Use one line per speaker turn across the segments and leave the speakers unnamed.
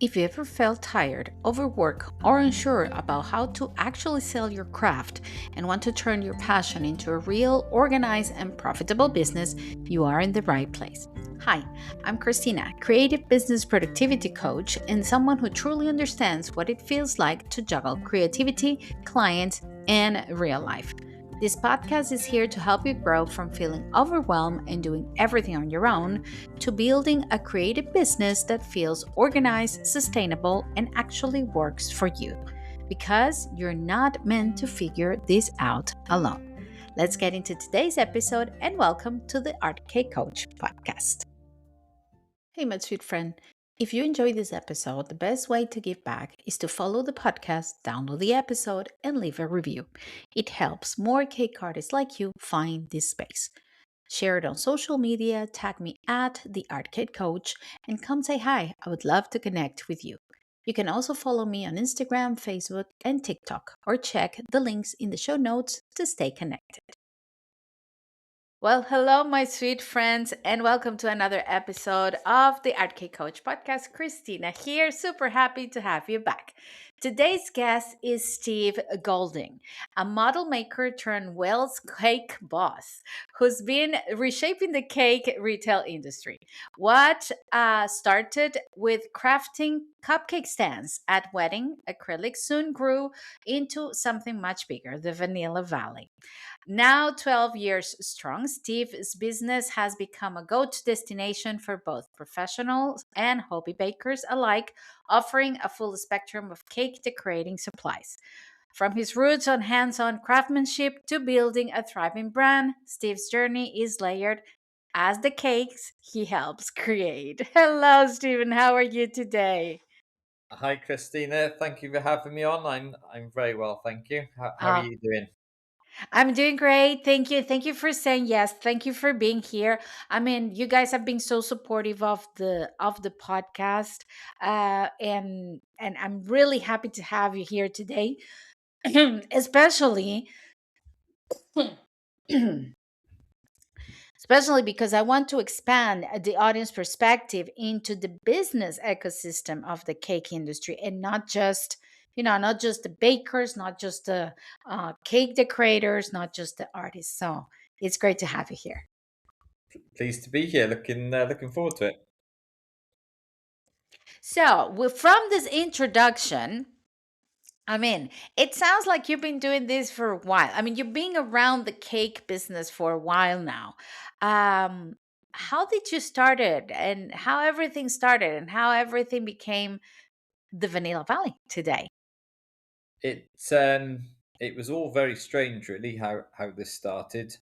If you ever felt tired, overworked, or unsure about how to actually sell your craft and want to turn your passion into a real, organized, and profitable business, you are in the right place. Hi, I'm Christina, creative business productivity coach and someone who truly understands what it feels like to juggle creativity, clients, and real life. This podcast is here to help you grow from feeling overwhelmed and doing everything on your own to building a creative business that feels organized, sustainable, and actually works for you. Because you're not meant to figure this out alone. Let's get into today's episode and welcome to the Art K Coach podcast. Hey, my sweet friend. If you enjoyed this episode, the best way to give back is to follow the podcast, download the episode, and leave a review. It helps more cake artists like you find this space. Share it on social media, tag me at the Arcade Coach, and come say hi. I would love to connect with you. You can also follow me on Instagram, Facebook, and TikTok, or check the links in the show notes to stay connected. Well, hello, my sweet friends, and welcome to another episode of the Art Cake Coach podcast. Christina here, super happy to have you back. Today's guest is Steve Golding, a model maker turned Wells cake boss who's been reshaping the cake retail industry. What started with crafting cupcake stands at Wedding Acrylics soon grew into something much bigger, the Vanilla Valley. Now 12 years strong, Steve's business has become a go to destination for both professionals and hobby bakers alike, offering a full spectrum of cake decorating supplies. From his roots on hands on craftsmanship to building a thriving brand, Steve's journey is layered as the cakes he helps create. Hello, Steven. How are you today?
Hi, Christina. Thank you for having me on. I'm very well, thank you. How are
Uh,
you doing?
I'm doing great. Thank you. Thank you for saying yes. Thank you for being here. I mean, you guys have been so supportive of the podcast. And I'm really happy to have you here today. especially especially because I want to expand the audience perspective into the business ecosystem of the cake industry and not just the bakers, not just the cake decorators, not just the artists. So it's great to have you here.
Pleased to be here. Looking forward to it.
So, from this introduction, I mean, it sounds like you've been doing this for a while. I mean, you've been around the cake business for a while now. Um, how did you start it, and how everything started, and how everything became the Vanilla Valley today?
It it was all very strange, really, how this started.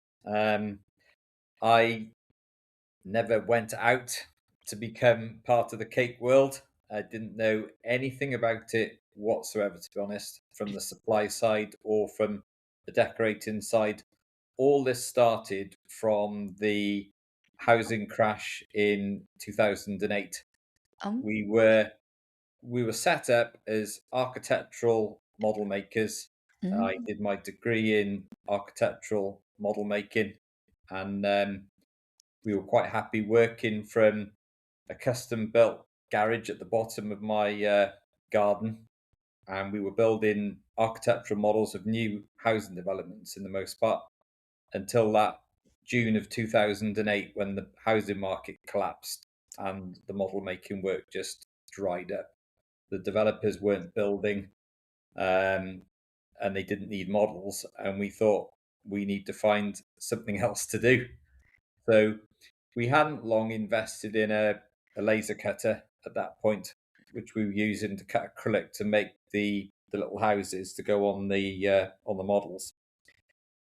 I never went out to become part of the cake world. I didn't know anything about it whatsoever, to be honest, from the supply side or from the decorating side. All this started from the housing crash in 2008.
Um,
We were we were set up as architectural model makers. I
mm,
did my degree in architectural model making, and we were quite happy working from a custom built garage at the bottom of my garden, and we were building architectural models of new housing developments in the most part until that June of 2008 when the housing market collapsed and the model making work just dried up. The developers weren't building, um, and they didn't need models, and we thought we need to find something else to do. So we hadn't long invested in a laser cutter at that point, which we were using to cut acrylic to make the little houses to go on the models.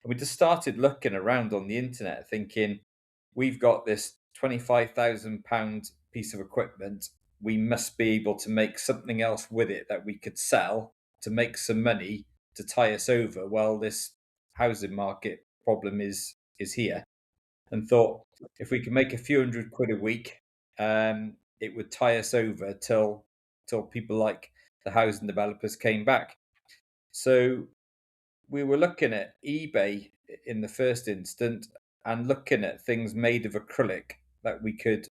And we just started looking around on the internet, thinking, we've got this £25,000 piece of equipment. We must be able to make something else with it that we could sell to make some money to tie us over while this housing market problem is here. And thought if we could make a few hundred quid a week, it would tie us over till people like the housing developers came back. So we were looking at eBay in the first instant and looking at things made of acrylic that we could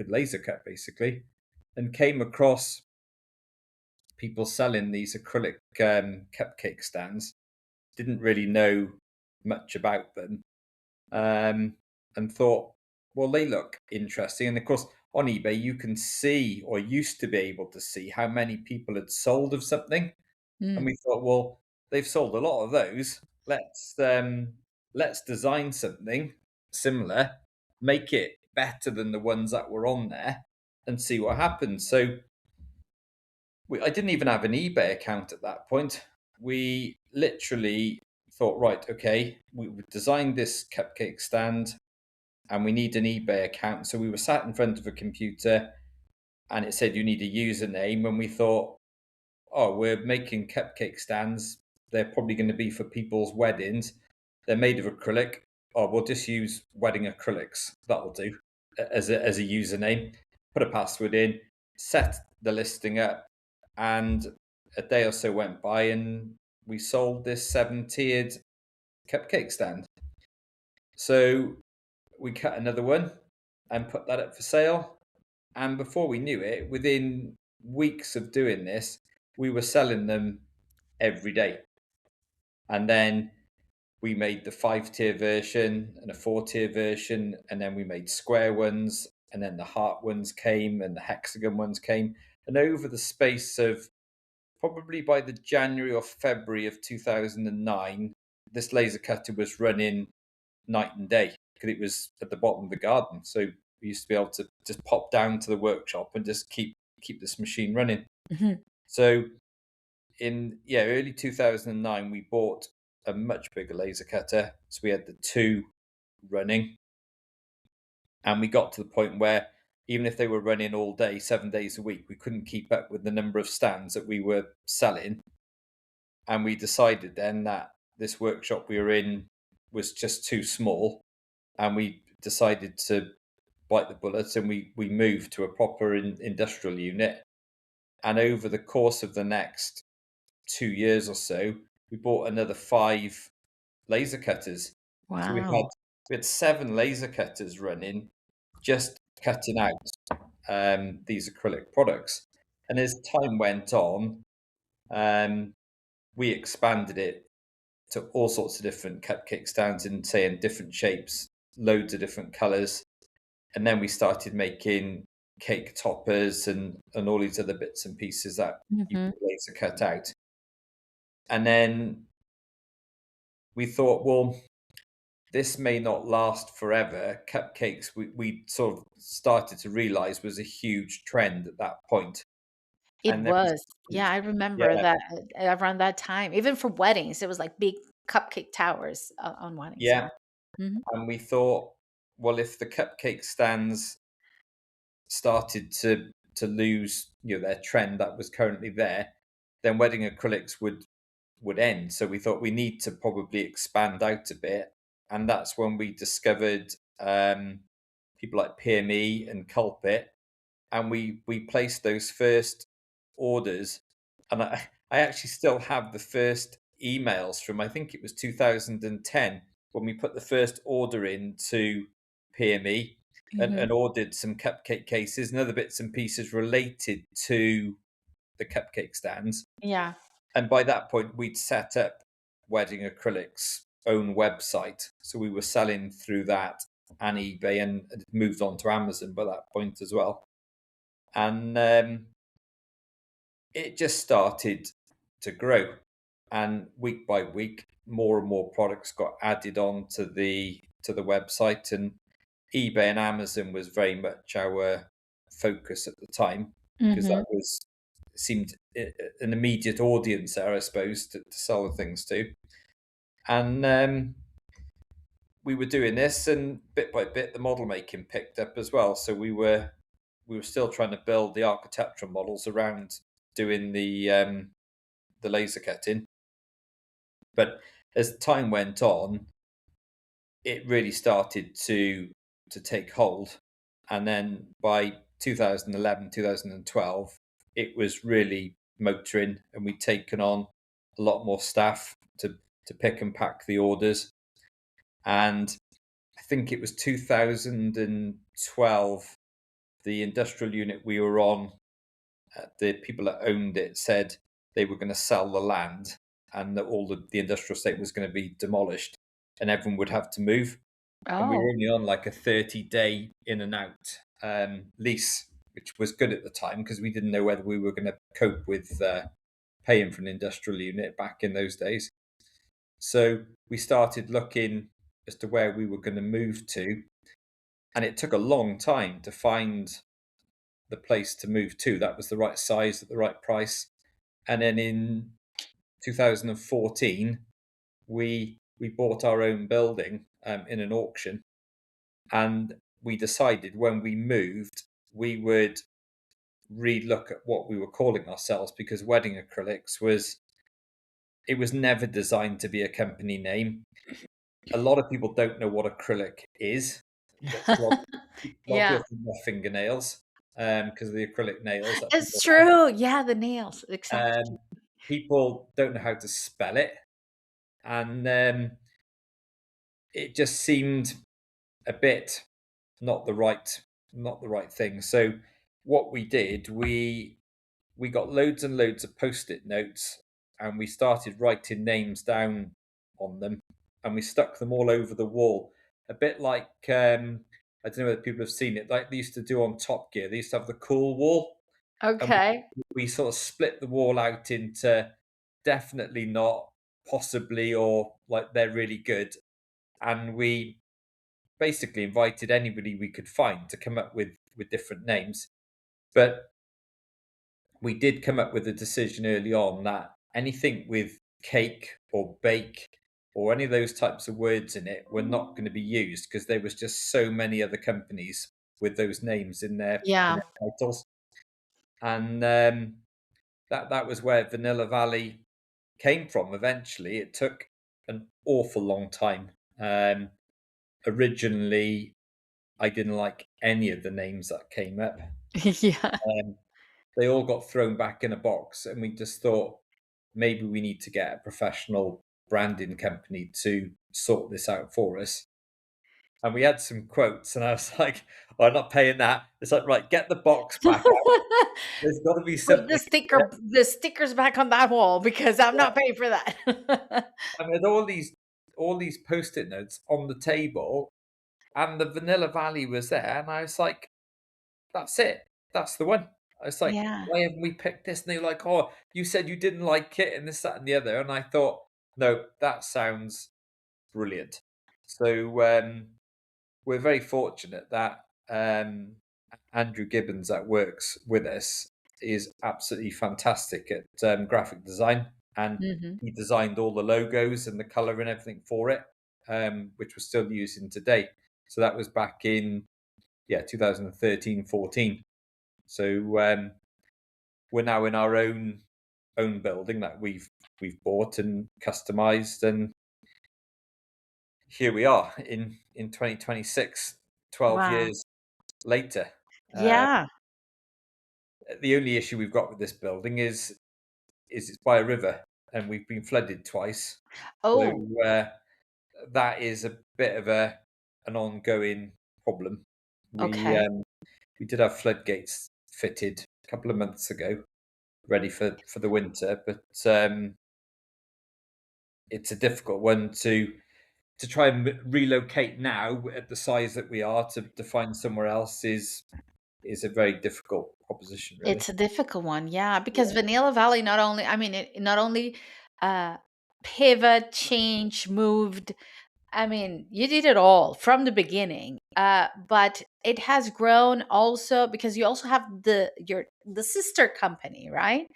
laser cut basically, and came across people selling these acrylic cupcake stands. Didn't really know much about them, um, and thought, well, they look interesting. And of course, on eBay, you can see, or used to be able to see, how many people had sold of something. And
Mm.
we thought, well, they've sold a lot of those. Let's design something similar, make it better than the ones that were on there, and see what happens. So I didn't even have an eBay account at that point. We literally thought, right, okay, we designed this cupcake stand, and we need an eBay account. So we were sat in front of a computer, and it said you need a username, and we thought, oh, we're making cupcake stands. They're probably going to be for people's weddings. They're made of acrylic. Oh, we'll just use Wedding Acrylics. That'll do as a username. Put a password in, set the listing up, and a day or so went by, and we sold this 7-tiered cupcake stand. So we cut another one and put that up for sale. And before we knew it, within weeks of doing this, we were selling them every day. And then we made the 5-tier version and a 4-tier version, and then we made square ones, and then the heart ones came, and the hexagon ones came. And over the space of probably by the January or February of 2009, this laser cutter was running night and day because it was at the bottom of the garden. So we used to be able to just pop down to the workshop and just keep this machine running.
Mhm.
So in early 2009, we bought a much bigger laser cutter. So we had the two running, and we got to the point where even if they were running all day, 7 days a week, we couldn't keep up with the number of stands that we were selling. And we decided then that this workshop we were in was just too small, and we decided to bite the bullet, and we moved to a proper industrial unit. And over the course of the next 2 years or so, we bought another 5 laser cutters. So
Wow.
we had 7 laser cutters running, just cutting out these acrylic products. And as time went on, um, we expanded it to all sorts of different cupcake stands in different shapes, loads of different colors. And then we started making cake toppers and all these other bits and pieces that you
Mhm.
could laser cut out. And then we thought, well, this may not last forever. Cupcakes, we sort of started to realize was a huge trend at that point.
It
And then we
was.
started,
Yeah, I remember
yeah,
that, around that time, even for weddings, it was like big cupcake towers, on weddings,
yeah.
yeah. Mhm.
And we thought, well, if the cupcake stands started to lose, their trend that was currently there, then wedding acrylics would end. So we thought we need to probably expand out a bit, and that's when we discovered people like PME and Culpit, and we placed those first orders. And I actually still have the first emails from, I think it was 2010, when we put the first order in to PME, and
Mhm.
ordered some cupcake cases and other bits and pieces related to the cupcake stands.
Yeah.
And by that point, we'd set up Wedding Acrylics' own website. So we were selling through that and eBay, and it moved on to Amazon by that point as well. And it just started to grow. And week by week, more and more products got added on to the website. And eBay and Amazon was very much our focus at the time, because that
Mhm.
was seemed an immediate audience there, I suppose, to sell the things to. And we were doing this, and bit by bit, the model making picked up as well. So we were still trying to build the architectural models around doing the laser cutting. But as time went on, it really started to take hold. And then by 2011, 2012, it was really motoring, and we'd taken on a lot more staff to pick and pack the orders. And I think it was 2012, the industrial unit we were on the people that owned it said they were going to sell the land, and that all the industrial estate was going to be demolished, and everyone would have to move. And we were
Oh.
only on like a 30-day in and out lease, which was good at the time because we didn't know whether we were going to cope with paying for an industrial unit back in those days. So we started looking as to where we were going to move to, and it took a long time to find the place to move to that was the right size at the right price. And then in 2014, we bought our own building in an auction, and we decided when we moved we would re-look at what we were calling ourselves, because Wedding Acrylics was never designed to be a company name. A lot of people don't know what acrylic is. A lot of
Yeah,
people think they're fingernails because of the acrylic nails that
it's
people have.
true. Yeah, the nails. Exactly.
Um, People don't know how to spell it, and it just seemed a bit not the right not the right thing. So what we did, we got loads and loads of post-it notes, and we started writing names down on them, and we stuck them all over the wall, a bit like I don't know whether people have seen it, like they used to do on Top Gear. They used to have the cool wall, and
Okay.
we sort of split the wall out into definitely not, possibly, or like they're really good. And we basically invited anybody we could find to come up with different names. But we did come up with a decision early on that anything with cake or bake or any of those types of words in it were not going to be used, because there was just so many other companies with those names in
Yeah.
their titles. And that was where Vanilla Valley came from. Eventually, it took an awful long time. Originally, I didn't like any of the names that came up.
Yeah.
Um, they all got thrown back in a box, and we just thought maybe we need to get a professional branding company to sort this out for us. And we had some quotes, and I was like, "Oh, I'm not paying that." It's like, right, get the box back out. There's got to be
Put
something. Yeah,
the stickers back on that wall because I'm
yeah.
not paying for that.
I mean, all these post-it notes on the table, and the Vanilla Valley was there, and I was like, "That's it. That's the one." I was like,
Yeah.
"Why haven't we picked this?" And they were like, "Oh, you said you didn't like it, and this, that, and the other." And I thought, "No, that sounds brilliant." So we're very fortunate that Andrew Gibbons, that works with us, is absolutely fantastic at graphic design, and
Mhm.
he designed all the logos and the color and everything for it, which we're still using today. So that was back in 2013, 14. So we're now in our own building that we've bought and customized, and here we are in 2026, 12
Wow.
years later. Uh,
Yeah.
the only issue we've got with this building is it's by a river, and we've been flooded twice. So
Oh,
that is a bit of an ongoing problem. We
okay.
we did have floodgates fitted a couple of months ago, ready for the winter, but it's a difficult one to try and relocate now at the size that we are. To find somewhere else is a very difficult proposition, really.
It's a difficult one, yeah, because
Yeah.
Vanilla Valley not only I mean, it not only, uh, pivot, change, moved, I mean, you did it all from the beginning, but it has grown also because you also have the sister company, right?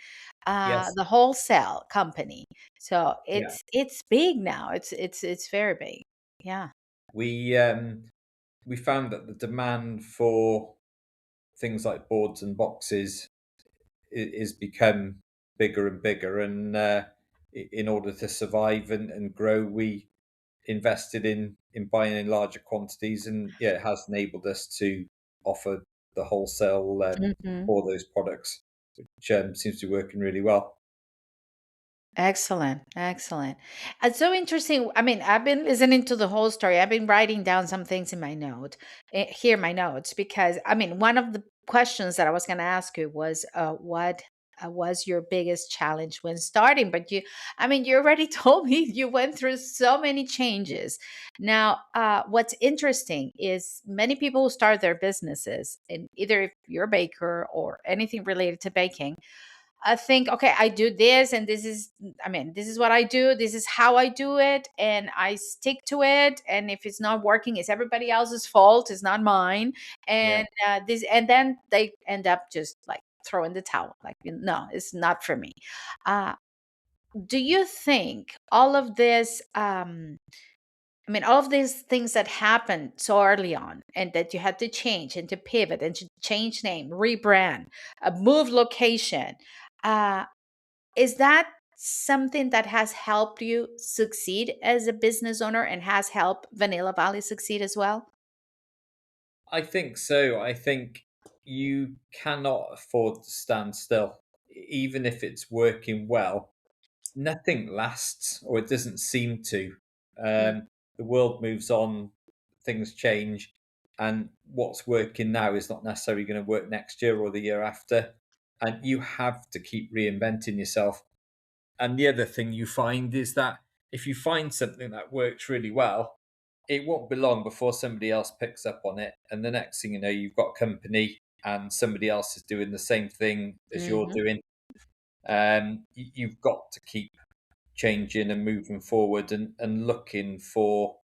Yes.
The wholesale company. So
Yeah.
it's big now. It's very big. Yeah.
We um, we found that the demand for things like boards and boxes is become bigger and bigger, and in order to survive and grow, we invested in buying in larger quantities, and yeah, it has enabled us to offer the wholesale
Mhm.
for those products, which seems to be working really well.
Excellent, excellent. It's so interesting. I mean, I've been listening to the whole story. I've been writing down some things in my note, here, my notes, because I mean, one of questions that I was going to ask you was what was your biggest challenge when starting? But I mean, you already told me you went through so many changes. Now, what's interesting is many people who start their businesses, and either if you're a baker or anything related to baking, I think, okay, I do this, and this is, I mean, this is what I do. This is how I do it, and I stick to it. And if it's not working, it's everybody else's fault. It's not mine.
Yeah.
And then they end up just like throwing the towel. Like, no, it's not for me. Uh, do you think all of this? I mean, all of these things that happened so early on, and that you had to change and to pivot and to change name, rebrand, move location. Uh, is that something that has helped you succeed as a business owner and has helped Vanilla Valley succeed as well?
I think so. I think you cannot afford to stand still. Even if it's working well, nothing lasts, or it doesn't seem to.
Mm,
The world moves on, things change, and what's working now is not necessarily going to work next year or the year after. And you have to keep reinventing yourself. And the other thing you find is that if you find something that works really well, it won't be long before somebody else picks up on it. And the next thing you know, you've got company and somebody else is doing the same thing as you're
mhm,
doing. You've got to keep changing and moving forward, and looking for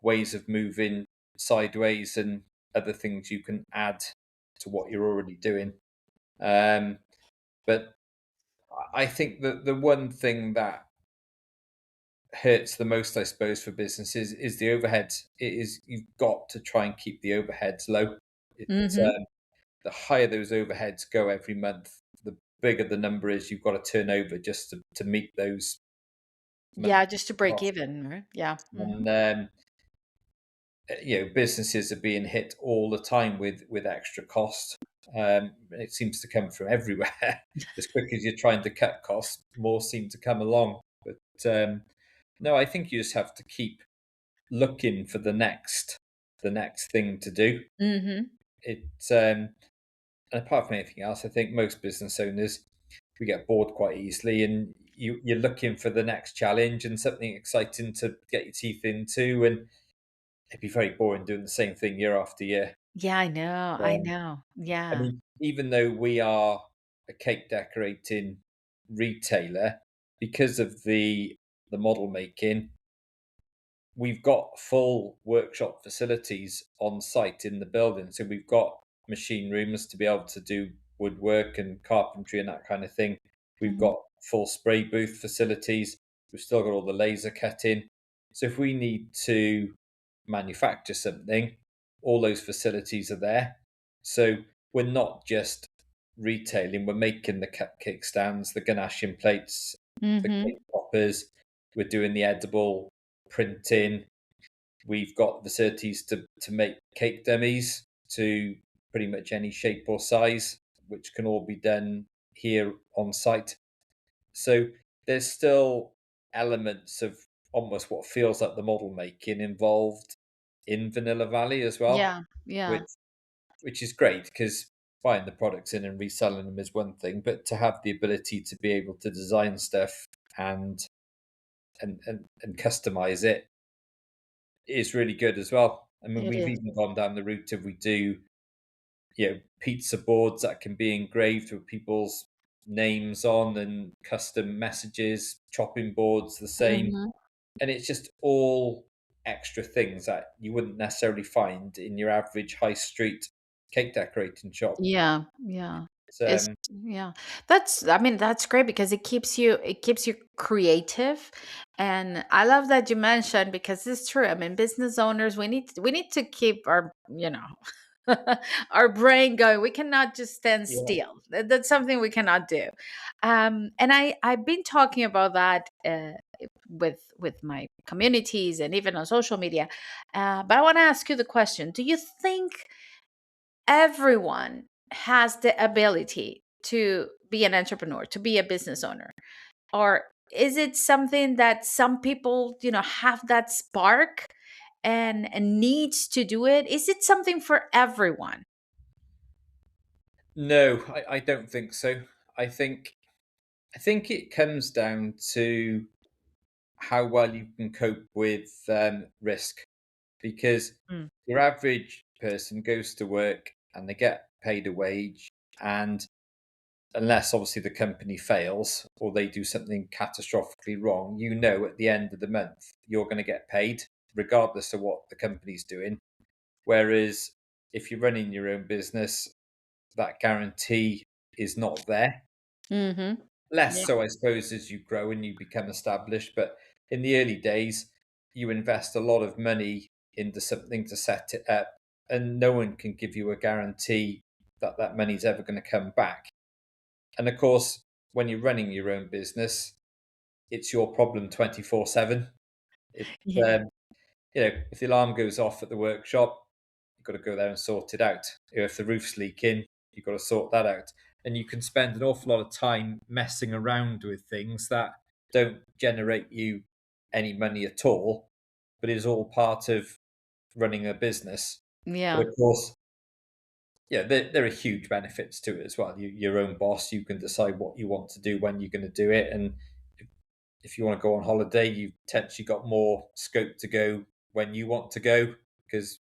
ways of moving sideways and other things you can add to what you're already doing. Um, but I think that the one thing that hurts the most, I suppose, for businesses is the overheads. It is, you've got to try and keep the overheads low. It,
mhm.
the higher those overheads go every month, the bigger the number is you've got to turn over just to meet those monthly
Yeah, just to break
costs.
even, right? Yeah. Mhm.
And businesses are being hit all the time with extra cost. It seems to come from everywhere. As quick as you're trying to cut costs, more seem to come along. But no, I think you just have to keep looking for the next thing to do.
Mhm.
It And apart from anything else, I think most business owners, we get bored quite easily, and you're looking for the next challenge and something exciting to get your teeth into. And it'd be very boring doing the same thing year after year.
Yeah, I know. I
Um,
know.
I
Yeah.
mean, even though we are a cake decorating retailer, because of the model making, we've got full workshop facilities on site in the building. So we've got machine rooms to be able to do woodwork and carpentry and that kind of thing. We've
Mhm.
got full spray booth facilities. We've still got all the laser cutting. So if we need to manufacture something, all those facilities are there. So we're not just retailing, we're making the cupcake stands, the ganache plates, the
Mhm.
cake poppers, we're doing the edible printing. We've got facilities to make cake dummies to pretty much any shape or size, which can all be done here on site. So there's still elements of almost what feels like the model making involved in Vanilla Valley as well,
Yeah. Yeah.
which which is great because buying the products in and reselling them is one thing, but to have the ability to be able to design stuff and customize it is really good as well. I mean,
It
we've
is.
even gone down the route of we do, pizza boards that can be engraved with people's names on, and custom messages, chopping boards the same.
Mhm.
And it's just all extra things that you wouldn't necessarily find in your average high street cake decorating shop.
Yeah, yeah.
It's,
It's yeah. That's, I mean, that's great because it keeps you creative. And I love that you mentioned, because it's true. I mean, business owners, we need to keep our brain going. We cannot just stand
yeah,
still. That's something we cannot do. And I've been talking about that with my communities and even on social media. But I want to ask you the question: do you think everyone has the ability to be an entrepreneur, to be a business owner? Or is it something that some people, have that spark and needs to do it? Is it something for everyone?
No, I don't think so. I think I think it comes down to how well you can cope with risk, because
Mm.
your average person goes to work and they get paid a wage, and unless obviously the company fails or they do something catastrophically wrong, at the end of the month you're going to get paid regardless of what the company's doing. Whereas if you're running your own business, that guarantee is not there.
Mm-hmm.
Less
Yeah.
so, I suppose, as you grow and you become established. But in the early days, you invest a lot of money into something to set it up, and no one can give you a guarantee that that money's ever going to come back. And of course, when you're running your own business, it's your problem 24/7. It,
Yeah.
if the alarm goes off at the workshop, you've got to go there and sort it out. If the roof's leaking, you've got to sort that out. And you can spend an awful lot of time messing around with things that don't generate you any money at all, but is all part of running a business. But
Yeah.
of course, yeah, there are huge benefits to it as well. Your own boss, you can decide what you want to do, when you're going to do it, and if you want to go on holiday, you've potentially got more scope to go when you want to go because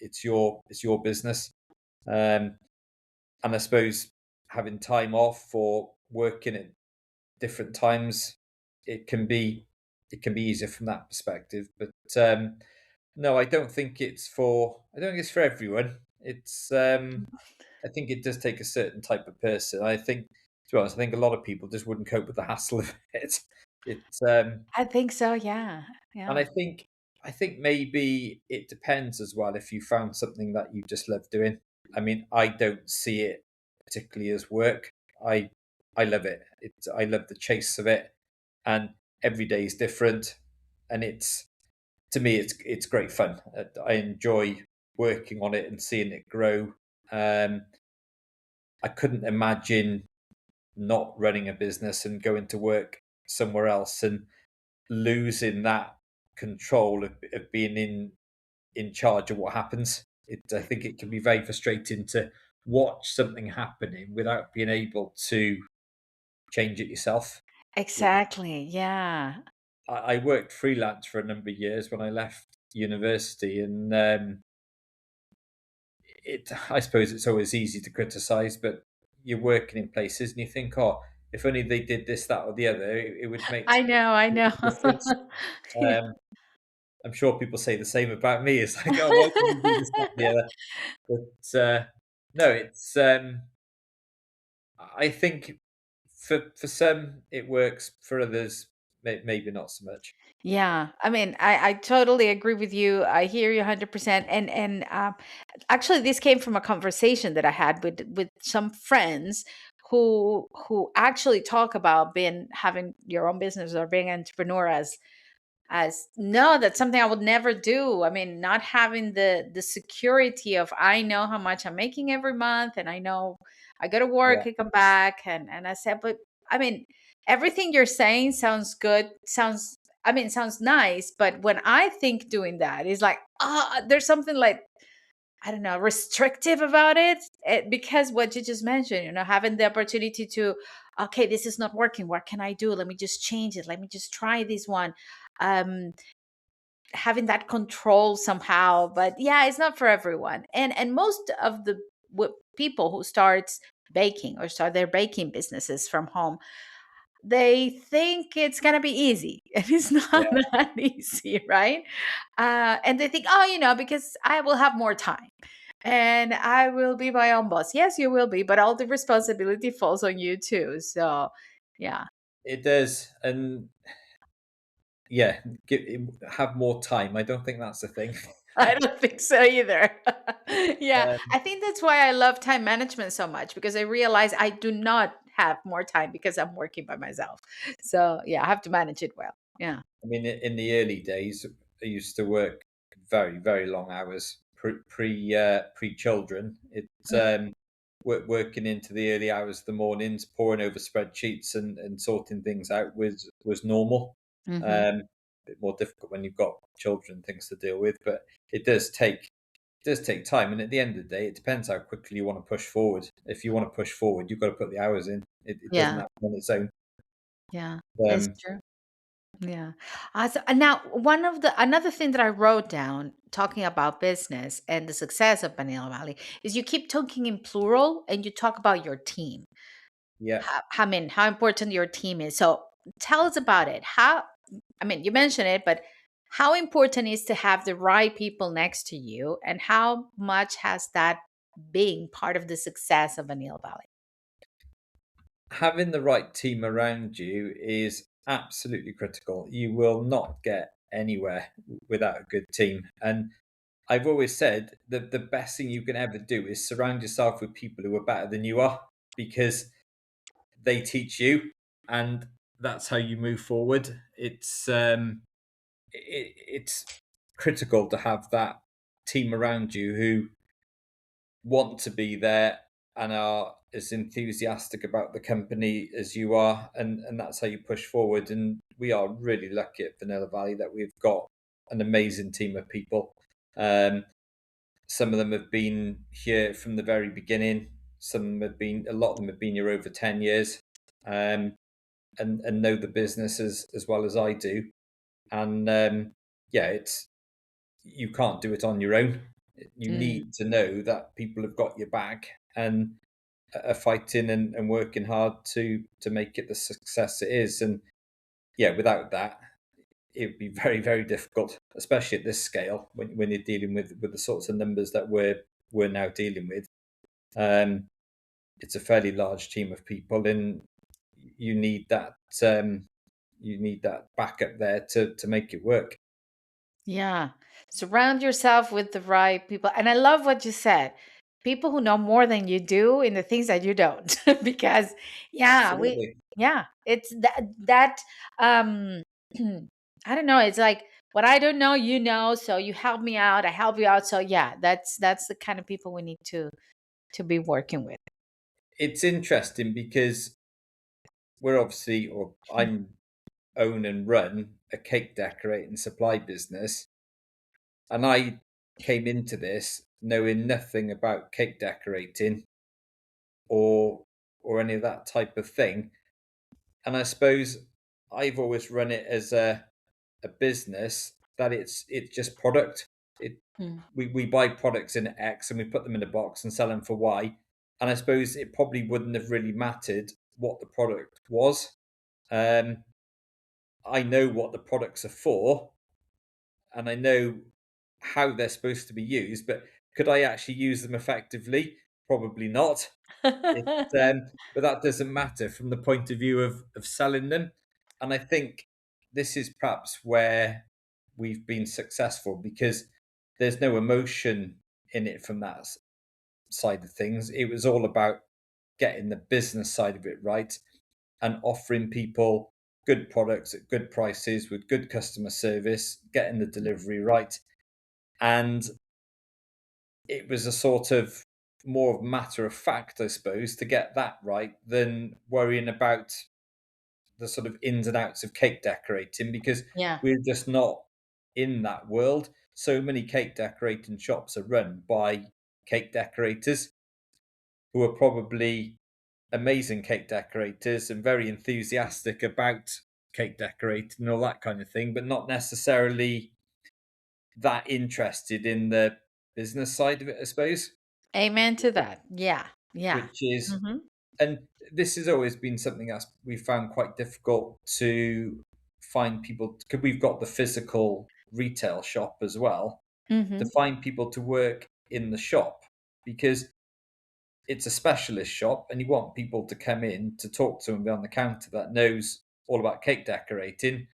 it's your business. Um, and I suppose having time off or working at different times, it can be it can be easier from that perspective. But no, I don't think it's for everyone. I think it does take a certain type of person. To be honest, I think a lot of people just wouldn't cope with the hassle of it. It's
I think so. Yeah.
And
Yeah.
I think maybe it depends as well if you found something that you just love doing. I mean, I don't see it particularly as work. I I love it. I love the chase of it, and every day is different, and it's to me it's great fun. I enjoy working on it and seeing it grow. Um, I couldn't imagine not running a business and going to work somewhere else and losing that control of being in charge of what happens. I think it can be very frustrating to watch something happening without being able to change it yourself.
Exactly. Yeah.
I worked freelance for a number of years when I left university, and I suppose it's always easy to criticize, but you're working in places and you think, oh, if only they did this, that, or the other, it would
I know. I
make
know.
a difference. Um, I'm sure people say the same about me. It's like, oh, why didn't you do this, that, and the other? But no, I think for some it works. For others, maybe not so much.
Yeah, I mean, I totally agree with you. I hear you 100%. And actually, this came from a conversation that I had with some friends who actually talk about being having your own business or being an entrepreneur as no, that's something I would never do. I mean, not having the security of I know how much I'm making every month, and I know I go to
Yeah,
work, I come back, and I said, but I mean, everything you're saying sounds good, sounds, I mean, sounds nice, but when I think doing that is like, there's something like, I don't know, restrictive about it, because what you just mentioned, having the opportunity to, okay, this is not working. What can I do? Let me just change it. Let me just try this one. Um, Having that control somehow, but yeah, it's not for everyone. And most of the people who starts baking or start their baking businesses from home, they think it's gonna be easy, and it's not
yeah.
that easy, right? And they think, oh, because I will have more time and I will be my own boss. Yes, you will be, but all the responsibility falls on you too. So, yeah.
It does, and yeah, have more time. I don't think that's the thing.
I don't think so either. Yeah,
Um,
I think that's why I love time management so much, because I realize I do not have more time because I'm working by myself. So, yeah, I have to manage it well. Yeah.
I mean, in the early days, I used to work very, very long hours pre children. Working into the early hours of the mornings, poring over spreadsheets and sorting things out was normal.
Mm-hmm.
A bit more difficult when you've got children, things to deal with, but it does take does take time, and at the end of the day, it depends how quickly you want to push forward. If you want to push forward, you've got to put the hours in. It doesn't
Yeah,
happen on its own.
yeah, it's
Um,
true. Yeah. Now, another thing that I wrote down talking about business and the success of Vanilla Valley is you keep talking in plural and you talk about your team.
yeah,
How important your team is. So tell us about it. You mentioned it, but how important is to have the right people next to you, and how much has that been part of the success of Vanilla Valley?
having the right team around you is absolutely critical. You will not get anywhere without a good team. And I've always said that the best thing you can ever do is surround yourself with people who are better than you are, because they teach you, and that's how you move forward. It's critical to have that team around you who want to be there and are as enthusiastic about the company as you are, and that's how you push forward. And we are really lucky at Vanilla Valley that we've got an amazing team of people. um, some of them have been here from the very beginning. A lot of them have been here over 10 years, um, and know the business as well as I do. And yeah, it's you can't do it on your own. You
Mm,
need to know that people have got your back and are fighting and working hard to make it the success it is. And yeah, without that, it would be very, very difficult, especially at this scale when you're dealing with the sorts of numbers that we're now dealing with. Um, it's a fairly large team of people, and you need that um, you need that backup there to make it work.
yeah. Surround yourself with the right people. And I love what you said. People who know more than you do in the things that you don't. Because
Absolutely.
it's that um I don't know, it's like what I don't know, you know, so you help me out, I help you out. So yeah, that's the kind of people we need to be working with.
It's interesting because we're obviously, or I'm own and run a cake decorating supply business, and I came into this knowing nothing about cake decorating or any of that type of thing. And I suppose I've always run it as a business that it's just product. It
Mm.
we buy products in X and we put them in a box and sell them for Y. And I suppose it probably wouldn't have really mattered what the product was. Um, I know what the products are for, and I know how they're supposed to be used, but could I actually use them effectively? Probably not. It, but that doesn't matter from the point of view of selling them. And I think this is perhaps where we've been successful, because there's no emotion in it from that side of things. It was all about getting the business side of it right and offering people good products at good prices with good customer service, getting the delivery right. And it was a sort of more of matter of fact, I suppose, to get that right than worrying about the sort of ins and outs of cake decorating, because
Yeah.
we're just not in that world. So many cake decorating shops are run by cake decorators who are probably amazing cake decorators and very enthusiastic about cake decorating and all that kind of thing, but not necessarily that interested in the business side of it, I suppose.
Amen to that. Yeah. Yeah.
Which is,
Hmm.
and this has always been something that we found quite difficult to find people, because we've got the physical retail shop as well, to
Hmm.
find people to work in the shop, because it's a specialist shop and you want people to come in to talk to them behind the counter that knows all about cake decorating.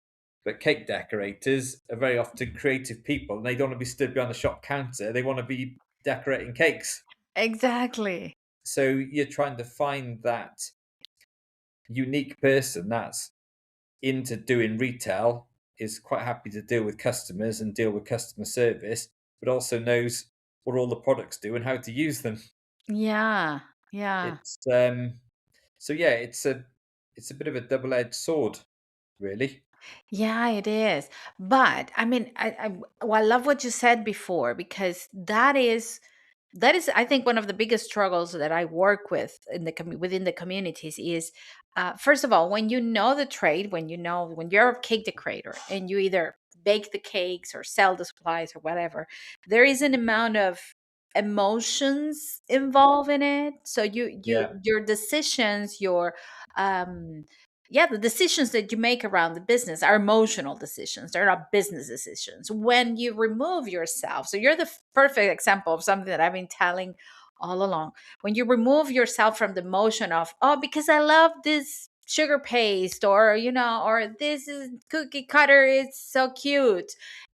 But cake decorators are very often creative people and they don't want to be stood behind the shop counter. They want to be decorating cakes.
Exactly.
So you're trying to find that unique person that's into doing retail, is quite happy to deal with customers and deal with customer service, but also knows what all the products do and how to use them.
Yeah. Yeah.
It's so yeah, it's a bit of a double edged sword, really.
Yeah, it is. But I mean, well, I love what you said before, because that is I think one of the biggest struggles that I work with in the within the communities is, first of all, when you know the trade, when you're a cake decorator and you either bake the cakes or sell the supplies or whatever, there is an amount of emotions involved in it. So
Yeah,
your decisions, your um yeah, the decisions that you make around the business are emotional decisions. They're not business decisions. When you remove yourself, so you're the perfect example of something that I've been telling all along. When you remove yourself from the motion of, oh, because I love this sugar paste, or, or this is cookie cutter, it's so cute,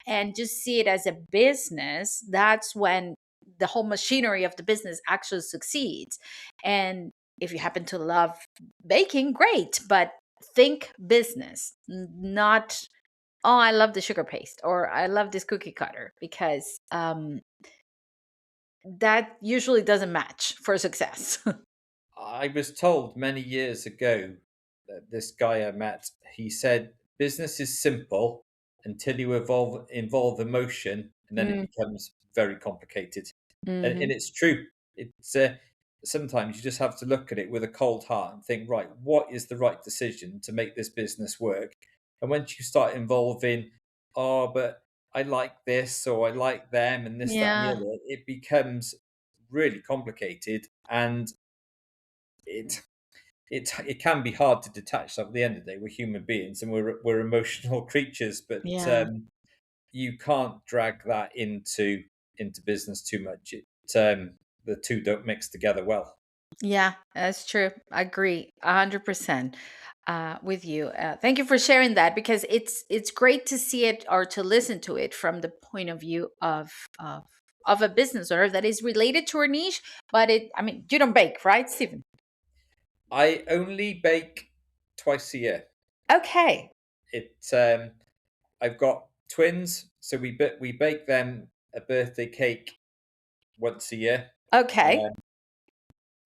and just see it as a business, that's when the whole machinery of the business actually succeeds. And if you happen to love baking, great, but think business, not, oh, I love the sugar paste or I love this cookie cutter, because that usually doesn't match for success.
I was told many years ago that this guy I met, he said, business is simple until you involve emotion, and then it
Mm,
becomes very complicated. And
mhm.
it's true. It's sometimes you just have to look at it with a cold heart and think, right, what is the right decision to make this business work? And once you start involving, oh, but I like this or I like them and this, that, and the
Yeah,
other, it becomes really complicated, and it it can be hard to detach. So at the end of the day, we're human beings and we're emotional creatures, but
yeah,
you can't drag that into business too much. The two don't mix together well.
yeah, that's true. I agree 100% with you. Thank you for sharing that, because it's great to see it or to listen to it from the point of view of a business owner that is related to her niche. But I mean, you don't bake, right, Stephen?
I only bake twice a year.
Okay.
It I've got twins, so we bake them a birthday cake once a year.
Okay.
Um,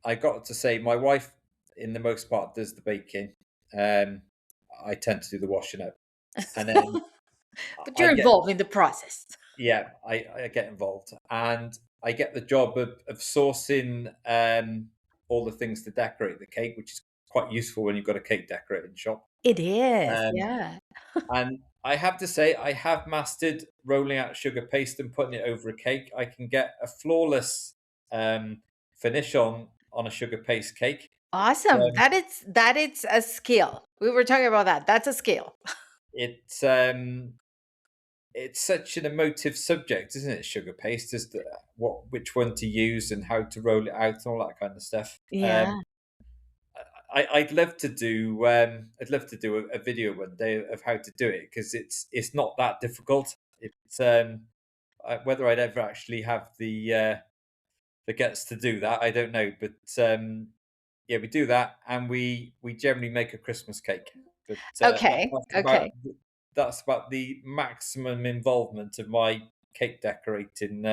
I got to say, my wife, in the most part, does the baking. Um, I tend to do the washing up, and then
But
I
you're
get
involved in the process.
yeah, I get involved, and I get the job of sourcing all the things to decorate the cake, which is quite useful when you've got a cake decorating shop.
It is,
Um,
yeah.
and I have to say, I have mastered rolling out sugar paste and putting it over a cake. I can get a flawless finish on a sugar paste cake.
Awesome.
Um,
That is a skill. We were talking about that. That's a skill.
it's it's such an emotive subject, isn't it? Sugar paste, is the which one to use and how to roll it out and all that kind of stuff.
Yeah.
I'd love to do a video one day of how to do it, because it's not that difficult. It's whether I'd ever actually have the guts to do that, I don't know. But yeah, we do that, and we generally make a Christmas cake. But
Okay. Okay.
that's about the maximum involvement of my cake decorating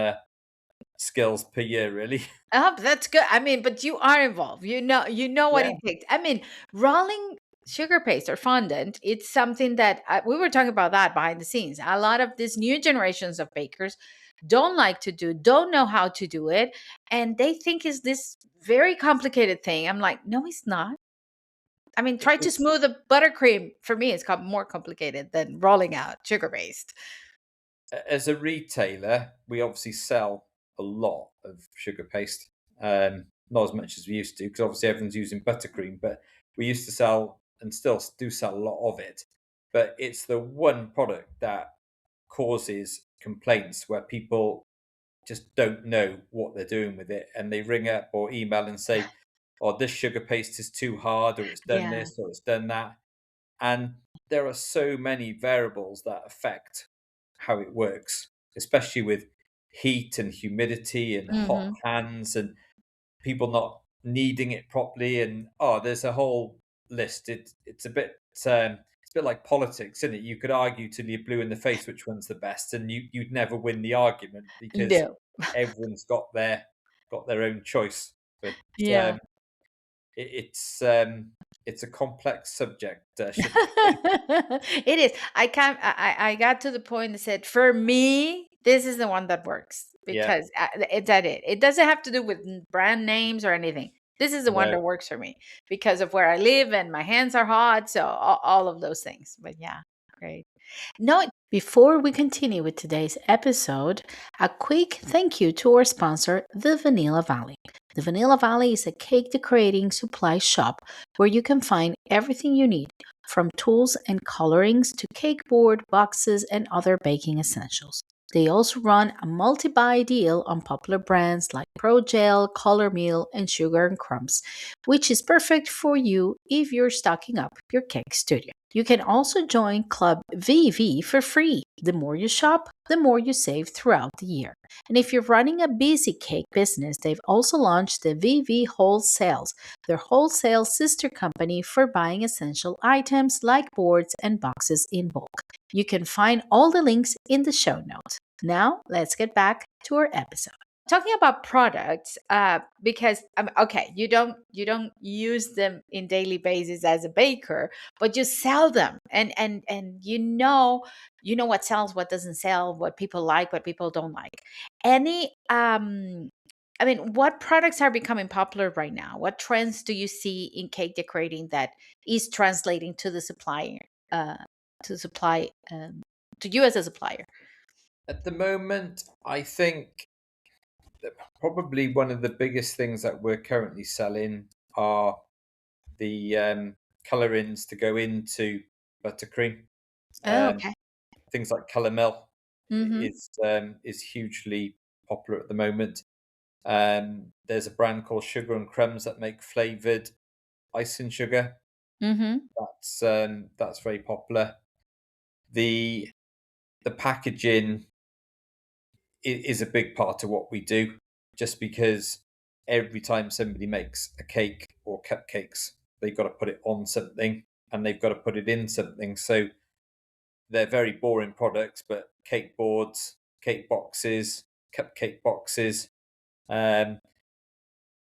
skills per year, really.
Oh, that's good. I mean, but you are involved. You know what
Yeah,
it takes. I mean, rolling sugar paste or fondant, it's something that we were talking about that behind the scenes. A lot of these new generations of bakers don't like to do, don't know how to do it, and they think is this very complicated thing. I'm like, no, it's not. I mean, try to
it's
smooth a buttercream. For me, it's more complicated than rolling out sugar paste.
as a retailer, we obviously sell a lot of sugar paste. Not as much as we used to, because obviously everyone's using buttercream, but we used to sell and still do sell a lot of it. But it's the one product that causes complaints where people just don't know what they're doing with it, and they ring up or email and say, "Oh, this sugar paste is too hard, or it's done
Yeah.
this, or it's done that." And there are so many variables that affect how it works, especially with heat and humidity and hot
Hmm.
hands and people not kneading it properly. And oh, there's a whole list. It's a bit like politics, isn't it? You could argue till you're blue in the face which one's the best, and you'd never win the argument because
No.
everyone's got their own choice. But
Yeah.
it's a complex subject, sugar.
It is. I can't. I got to the point that said, for me, this is the one that works
Yeah,
because it's at it. It doesn't have to do with brand names or anything. This is the one
no.
that works for me because of where I live and my hands are hot. So all of those things. But yeah, great. No, before we continue with today's episode, a quick thank you to our sponsor, the Vanilla Valley. The Vanilla Valley is a cake decorating supply shop where you can find everything you need, from tools and colorings to cake board, boxes, and other baking essentials. They also run a multi-buy deal on popular brands like Pro Gel, Color Meal, and Sugar and Crumbs, which is perfect for you if you're stocking up your cake studio. You can also join Club VV for free. The more you shop, the more you save throughout the year. And if you're running a busy cake business, they've also launched the VV Wholesales, their wholesale sister company for buying essential items like boards and boxes in bulk. You can find all the links in the show notes. Now, let's get back to our episode. Talking about products, because okay, you don't use them in daily basis as a baker, but you sell them, and you know what sells, what doesn't sell, what people like, what people don't like. Any I mean, what products are becoming popular right now? What trends do you see in cake decorating that is translating to the supplier, uh, to supply, to you as a supplier?
At the moment, I think that probably one of the biggest things that we're currently selling are the colorings to go into buttercream.
Oh,
Um,
okay.
things like Color Mill
Mm-hmm.
is hugely popular at the moment. There's a brand called Sugar and Crumbs that make flavored icing sugar.
Mm-hmm.
That's very popular. The the packaging is a big part of what we do, just because every time somebody makes a cake or cupcakes, they've got to put it on something and they've got to put it in something. So they're very boring products, but cake boards, cake boxes, cupcake boxes, um,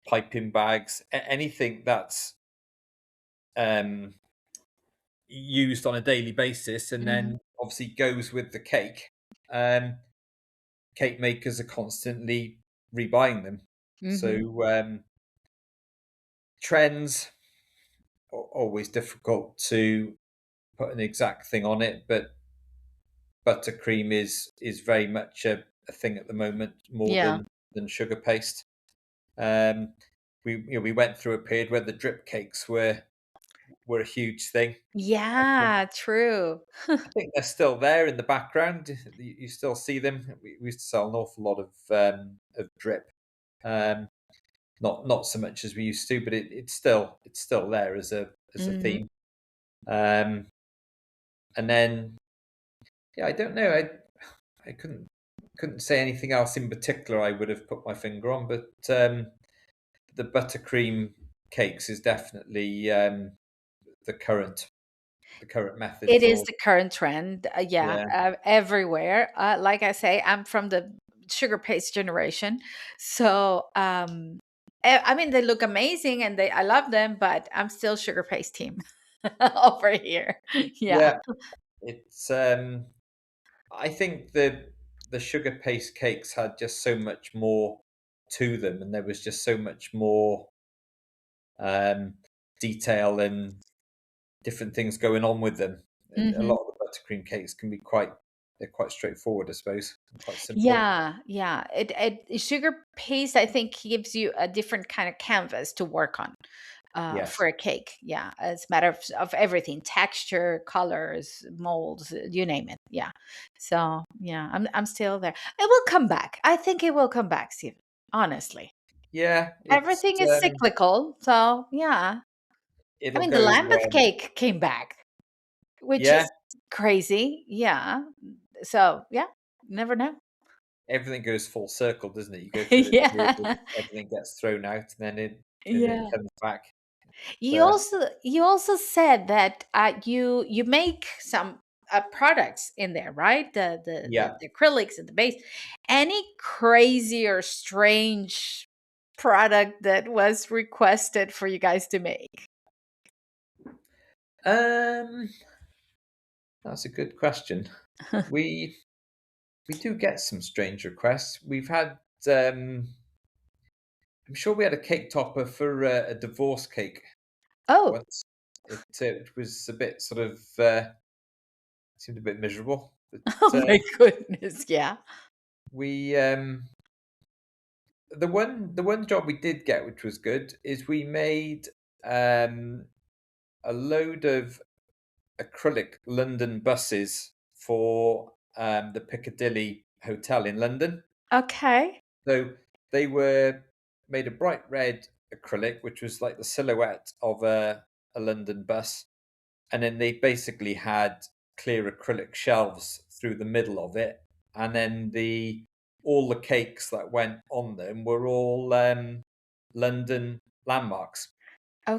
piping bags, anything that's um, used on a daily basis and
Mm-hmm.
then obviously goes with the cake. Um, Cake makers are constantly rebuying them.
Mm-hmm.
So trends are always difficult to put an exact thing on it, but buttercream is very much a thing at the moment more
Yeah.
than sugar paste. Um, we went through a period where the drip cakes were a huge thing. I think
Yeah, true.
I think they're still there in the background. You still see them. We used to sell an awful lot of drip. Um, not so much as we used to, but it's still there as a
Mm-hmm.
theme. Um, and then yeah, I don't know. I couldn't say anything else in particular. I would have put my finger on, but the buttercream cakes is definitely the current the current method
It is
for
the current trend. Yeah,
yeah
everywhere. Like I say, I'm from the sugar paste generation, so I mean they look amazing and I love them, but I'm still sugar paste team over here. Yeah.
yeah. It's I think the sugar paste cakes had just so much more to them, and there was just so much more um, detail and different things going on with them. And a
Hmm.
lot of the buttercream cakes can be quite straightforward, I suppose, and quite simple.
Yeah, yeah. Sugar paste, I think, gives you a different kind of canvas to work on
Yes.
for a cake. Yeah, it's a matter of everything: texture, colors, molds, you name it. Yeah. So yeah, I'm still there. It will come back. I think it will come back, Stephen. Honestly,
Yeah,
everything is cyclical. So yeah, I
it'll
mean, the
go.
Lambeth cake came back, which
Yeah,
is crazy. Yeah. So yeah, never know.
everything goes full circle, doesn't it? You go through the period
Yeah.
when everything gets thrown out, and then it
Yeah.
comes back.
You
So
also you also said that you make some products in there, right? The
yeah,
the acrylics and the base. Any crazy or strange? product that was requested for you guys to make?
Um, that's a good question. We we do get some strange requests. We've had, I'm sure we had a cake topper for a divorce cake
Oh,
once. It was a bit sort of seemed a bit miserable, but
oh
uh,
my goodness, yeah.
we the one job we did get, which was good, is we made um, a load of acrylic London buses for the Piccadilly Hotel in London.
Okay.
So they were made a bright red acrylic, which was like the silhouette of a London bus, and then they basically had clear acrylic shelves through the middle of it, and then the all the cakes that went on them were all London landmarks.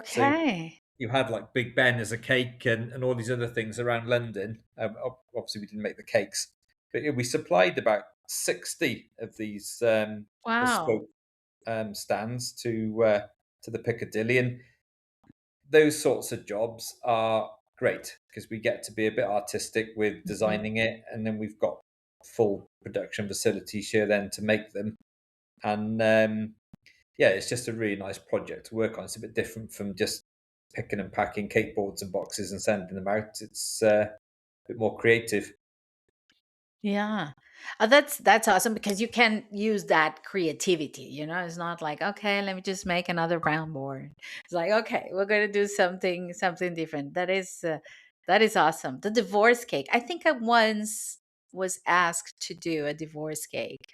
So
Okay.
you had like Big Ben as a cake and all these other things around London. Obviously, we didn't make the cakes, but we supplied about 60 of these
Wow.
bespoke stands to the Piccadilly, and those sorts of jobs are great because we get to be a bit artistic with
Mhm.
designing it, and then we've got full production facilities here then to make them. And yeah, it's just a really nice project to work on. It's a bit different from just picking and packing cake boards and boxes and sending them out. It's a bit more creative.
Yeah. That's awesome because you can use that creativity, It's not like, okay, let me just make another round board. It's like, okay, we're going to do something different. That is awesome. The divorce cake. I think I once was asked to do a divorce cake,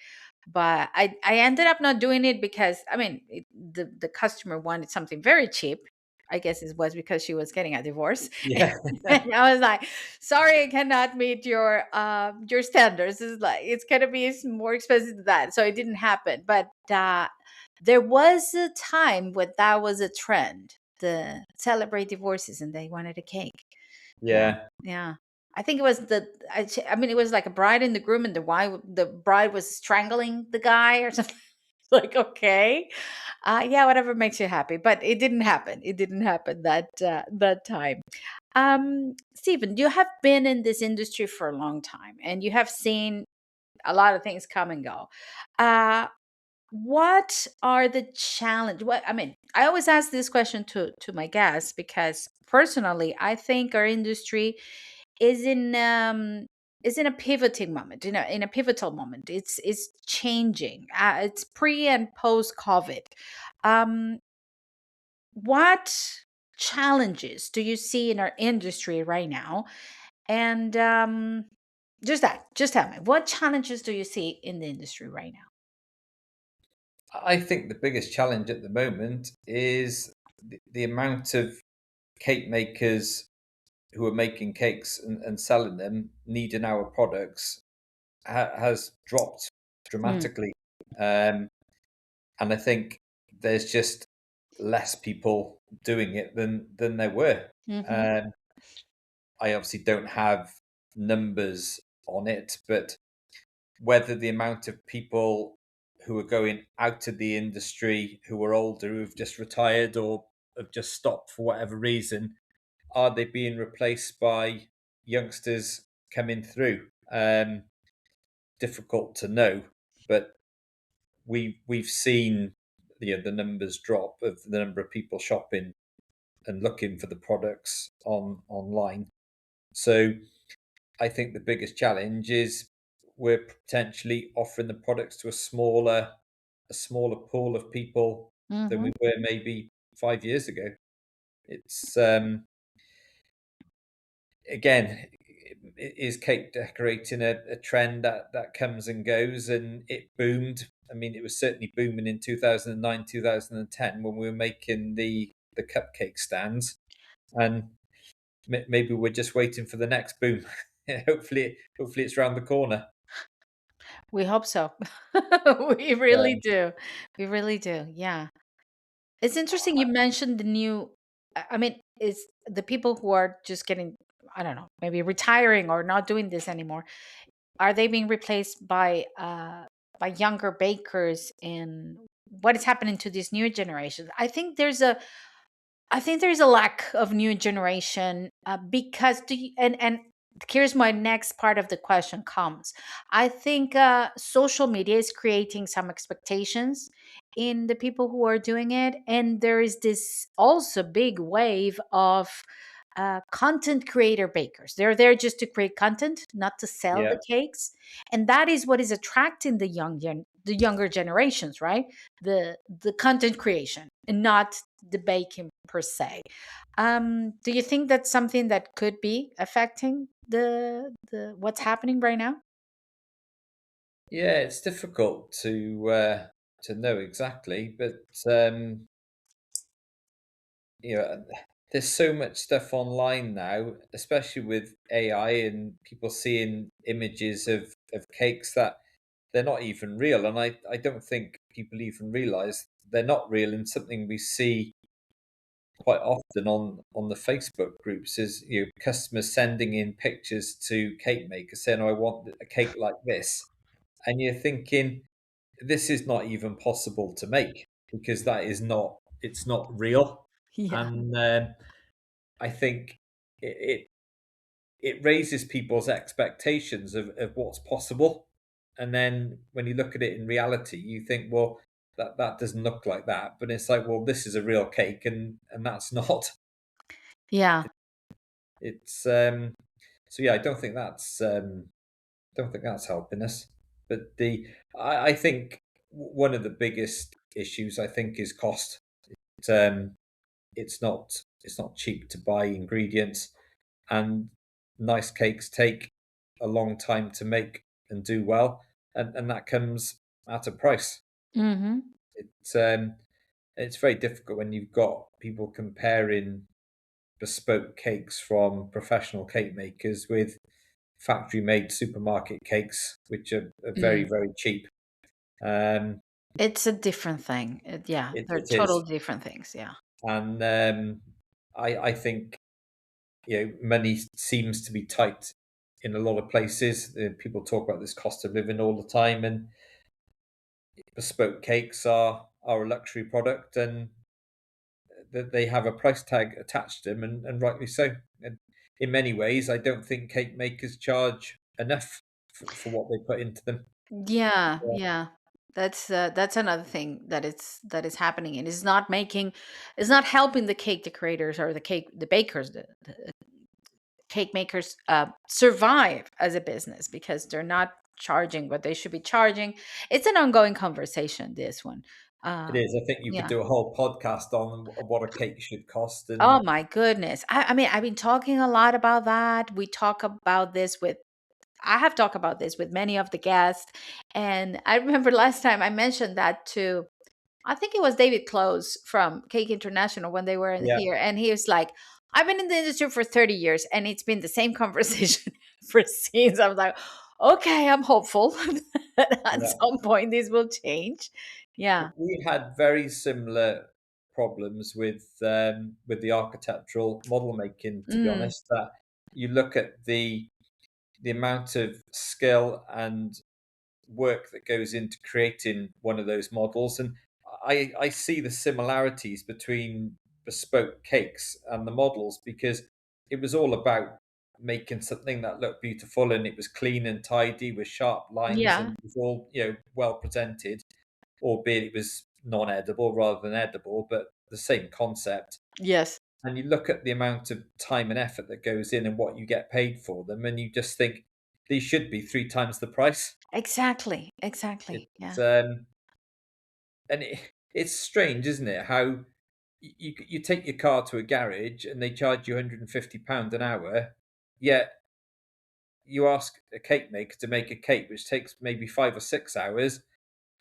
but I ended up not doing it because I mean, the customer wanted something very cheap. I guess it was because she was getting a divorce.
Yeah,
And I was like, sorry, I cannot meet your standards. It's like it's gonna be more expensive than that. So it didn't happen. But there was a time when that was a trend, the celebrate divorces, and they wanted a cake. Yeah,
yeah,
yeah. I think it was I mean, it was like a bride and the groom, and the bride was strangling the guy or something. Like, okay, yeah, whatever makes you happy. But it didn't happen. It didn't happen that time. Stephen, you have been in this industry for a long time, and you have seen a lot of things come and go. Uh, what are the challenge? What I mean, I always ask this question to my guests because personally, I think our industry is in a pivoting moment, in a pivotal moment. It's changing. It's pre and post COVID. Um, what challenges do you see in our industry right now? And just tell me, what challenges do you see in the industry right now?
I think the biggest challenge at the moment is the amount of cake makers who are making cakes and selling them, needing our products, has dropped
Mm.
dramatically. Um, and I think there's just less people doing it than there were.
Hmm.
Um, I obviously don't have numbers on it, but whether the amount of people who are going out of the industry who are older, who've just retired or have just stopped for whatever reason, are they being replaced by youngsters coming through? Difficult to know, but we've seen the numbers drop of the number of people shopping and looking for the products online. So I think the biggest challenge is we're potentially offering the products to a smaller pool of people than
Hmm.
we were maybe 5 years ago. It's again, is cake decorating a trend that comes and goes, and it boomed. I mean, it was certainly booming in 2009, 2010 when we were making the cupcake stands, and maybe we're just waiting for the next boom. Hopefully, it's around the corner.
We hope so. We really
Yeah.
do. We really do. Yeah. It's interesting you mentioned the new. I mean, it's the people who are just getting, I don't know, maybe retiring or not doing this anymore. Are they being replaced by younger bakers in what is happening to these new generations. I think there's a lack of new generation, because and here's my next part of the question comes. I think social media is creating some expectations in the people who are doing it, and there is this also big wave of content creator bakers. They're there just to create content, not to sell
Yeah.
the cakes, and that is what is attracting the younger generations, right? The content creation and not the baking per se. Do you think that's something that could be affecting the what's happening right now?
Yeah, it's difficult to know exactly, but you know, there's so much stuff online now, especially with AI and people seeing images of cakes that they're not even real, and I don't think people even realize they're not real. And something we see quite often on the Facebook groups is, customers sending in pictures to cake makers saying, "Oh, I want a cake like this," and you're thinking this is not even possible to make because that is not it's not real.
Yeah.
And I think it it raises people's expectations of what's possible, and then when you look at it in reality, you think, well, that doesn't look like that, but it's like, well, this is a real cake, and that's not.
Yeah.
It's so yeah, I don't think that's helping us. But I think one of the biggest issues I think is cost. Um, it's not cheap to buy ingredients, and nice cakes take a long time to make and do well, and that comes at a price.
Hmm.
It's um, it's very difficult when you've got people comparing bespoke cakes from professional cake makers with factory made supermarket cakes, which are very,
Mm.
very cheap. Um,
It's a different thing. Yeah, they're
it is.
total different things. Yeah.
And I think, money seems to be tight in a lot of places. People talk about this cost of living all the time, and bespoke cakes are a luxury product, and that they have a price tag attached to them, and rightly so. And in many ways, I don't think cake makers charge enough for what they put into them.
Yeah,
Yeah.
yeah. That's another thing that is happening, and it's not making, it's not helping the cake decorators or the bakers, the cake makers survive as a business because they're not charging what they should be charging. It's an ongoing conversation. This one,
It
uh,
is. I think you could
yeah.
do a whole podcast on what a cake should cost,
Oh
and
my goodness. I mean, I've been talking a lot about that. We talk about this with I have talked about this with many of the guests. And I remember last time I mentioned that to, I think it was David Close from Cake International when they were in
yeah,
here. And he was like, I've been in the industry for 30 years and it's been the same conversation for since. I was like, okay, I'm hopeful that at
yeah.
some point this will change. Yeah.
We had very similar problems with the architectural model making. To be
Mm,
honest, that you look at the amount of skill and work that goes into creating one of those models, and I see the similarities between bespoke cakes and the models because it was all about making something that looked beautiful, and it was clean and tidy with sharp lines,
yeah.
and it was all, well presented, albeit it was non-edible rather than edible, but the same concept.
Yes.
And you look at the amount of time and effort that goes in and what you get paid for them, and you just think these should be three times the price.
Exactly. Exactly.
It's
Yeah.
and it's strange, isn't it? How you take your car to a garage and they charge you £150 an hour, yet you ask a cake maker to make a cake which takes maybe 5 or 6 hours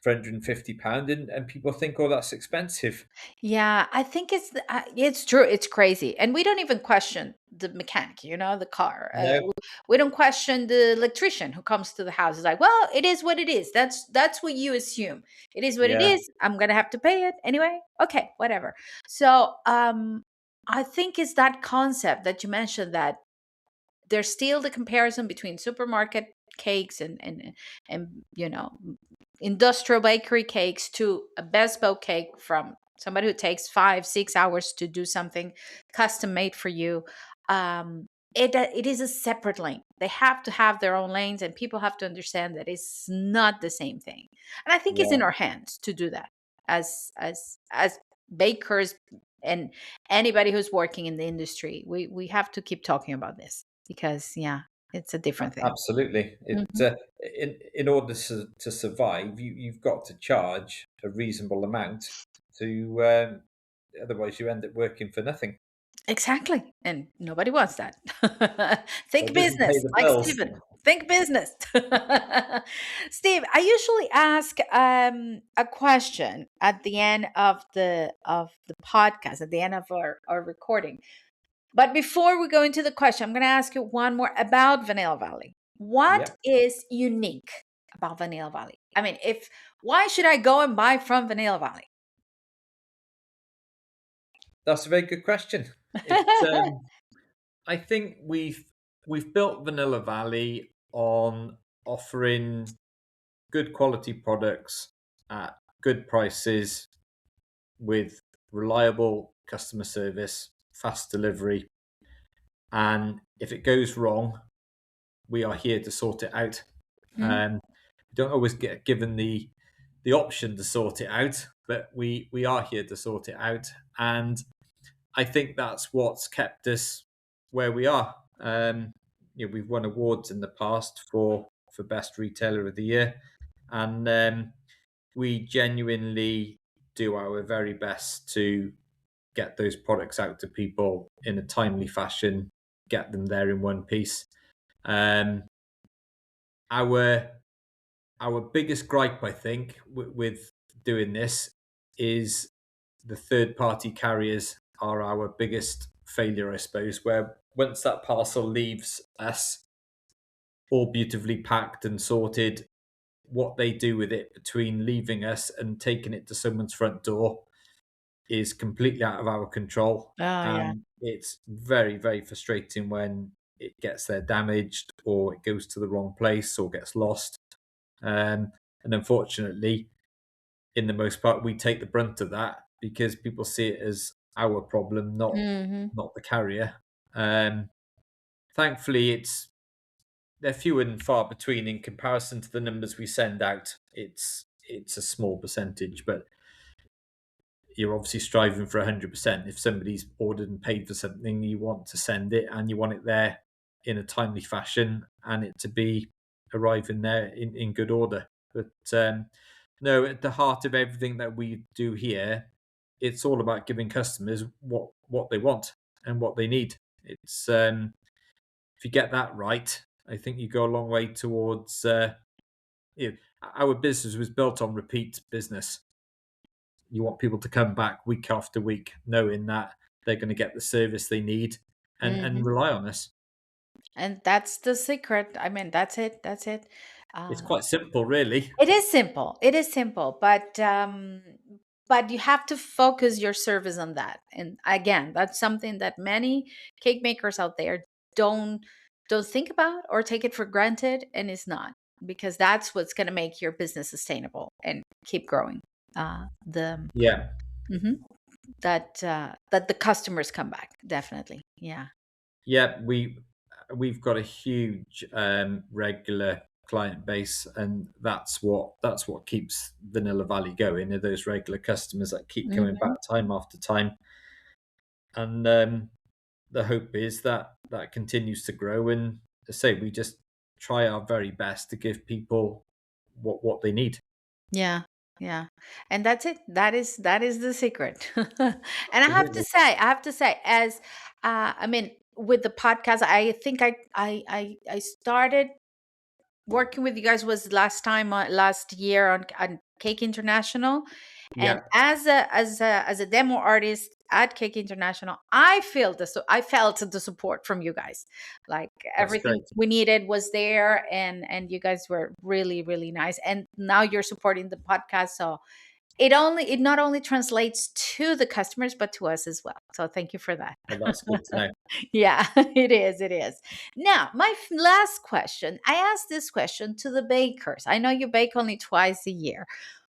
for £150, and people think, oh, that's expensive.
Yeah, I think it's true. It's crazy, and we don't even question the mechanic. The car.
No,
We don't question the electrician who comes to the house. It's like, well, it is what it is. That's what you assume. It is what it
yeah,
is. I'm gonna have to pay it anyway. Okay, whatever. So, I think it's that concept that you mentioned that there's still the comparison between supermarket cakes and industrial bakery cakes to a bespoke cake from somebody who takes 5 6 hours to do something custom made for you. It is a separate lane. They have to have their own lanes, and people have to understand that it's not the same thing. And I think it's in
Yeah,
our hands to do that as bakers and anybody who's working in the industry. We have to keep talking about this because yeah, it's a different thing.
absolutely.
Mhm.
In order to survive, you've got to charge a reasonable amount to. Otherwise, you end up working for nothing.
Exactly. And nobody wants that.
It
Think
doesn't pay
business,
the
like
bills.
Steven. Think business. Steve, I usually ask a question at the end of the podcast, at the end of our recording. But before we go into the question, I'm going to ask you one more about Vanilla Valley. What
Yep,
is unique about Vanilla Valley? I mean, if why should I go and buy from Vanilla Valley?
that's a very good question. It. I think we've built Vanilla Valley on offering good quality products at good prices with reliable customer service, fast delivery, and if it goes wrong, we are here to sort it out.
Mm,
We don't always get given the option to sort it out, but we are here to sort it out, and I think that's what's kept us where we are. We've won awards in the past for best retailer of the year, and we genuinely do our very best to get those products out to people in a timely fashion, get them there in one piece. Um, our our biggest gripe, I think, with doing this is the third party carriers are our biggest failure, I suppose, where once that parcel leaves us all beautifully packed and sorted, what they do with it between leaving us and taking it to someone's front door is completely out of our control.
oh yeah.
And it's very, very frustrating when it gets there damaged or it goes to the wrong place or gets lost. And unfortunately, in the most part, we take the brunt of that because people see it as our problem,
Hmm.
not the carrier. Um, Thankfully, they're few and far between in comparison to the numbers we send out. It's a small percentage, but you're obviously striving for 100%. If somebody's ordered and paid for something, you want to send it and you want it there in a timely fashion and it to be arriving there in good order. But no, at the heart of everything that we do here, it's all about giving customers what they want and what they need. It's if you get that right, I think you go a long way towards. Our business was built on repeat business. You want people to come back week after week, knowing that they're going to get the service they need and
Hmm.
rely on us.
And that's the secret. I mean, that's it. That's it.
It's
Uh,
quite simple, really.
it is simple. It is simple, but you have to focus your service on that. And again, that's something that many cake makers out there don't don't think about or take it for granted, and it's not because that's what's going to make your business sustainable and keep growing. The
Yeah,
mhm, that the customers come back definitely. Yeah.
yeah. We've got a huge regular client base, and that's what keeps Vanilla Valley going. Are those regular customers that keep coming back
Hmm.
time after time, and the hope is that that continues to grow. And as I say, we just try our very best to give people what they need.
Yeah, yeah. And that's it. That is the secret. And
Absolutely.
I have to say, as I mean, with the podcast, I think I started working with you guys was last year on Cake International, and
Yeah,
as a demo artist at Cake International, I felt the support from you guys. Like
that's
everything
great.
we needed was there, and you guys were really really nice. And now you're supporting the podcast, so it not only translates to the customers but to us as well. So thank you for that.
Well, that's good to know.
Yeah, it is. It is. Now, my last question. I asked this question to the bakers. I know you bake only twice a year,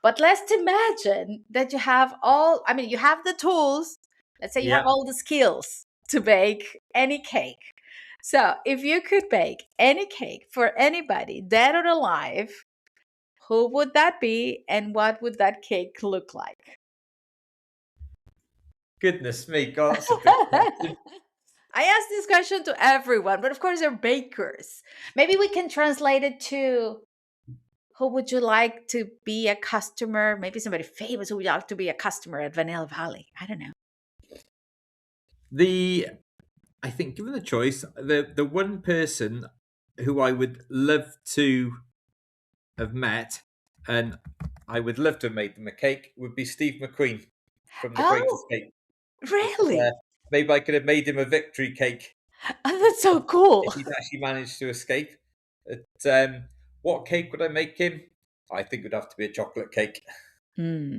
but let's imagine that you have all, I mean, you have the tools. Let's say you have
Yeah,
all the skills to bake any cake. So, if you could bake any cake for anybody, dead or alive, who would that be and what would that cake look like?
goodness me, God, that's a big question.
I asked this question to everyone, but of course they're bakers. Maybe we can translate it to who would you like to be a customer? Maybe somebody famous who would like to be a customer at Vanilla Valley. I don't know.
The I think, given the choice, the one person who I would love to have met, and I would love to have made them a cake, would be Steve McQueen from The Great
Oh,
Escape.
really?
Maybe I could have made him a victory cake
Oh, that's so
if
cool.
he'd actually managed to escape. But, what cake would I make him? I think it would have to be a chocolate cake.
Hmm.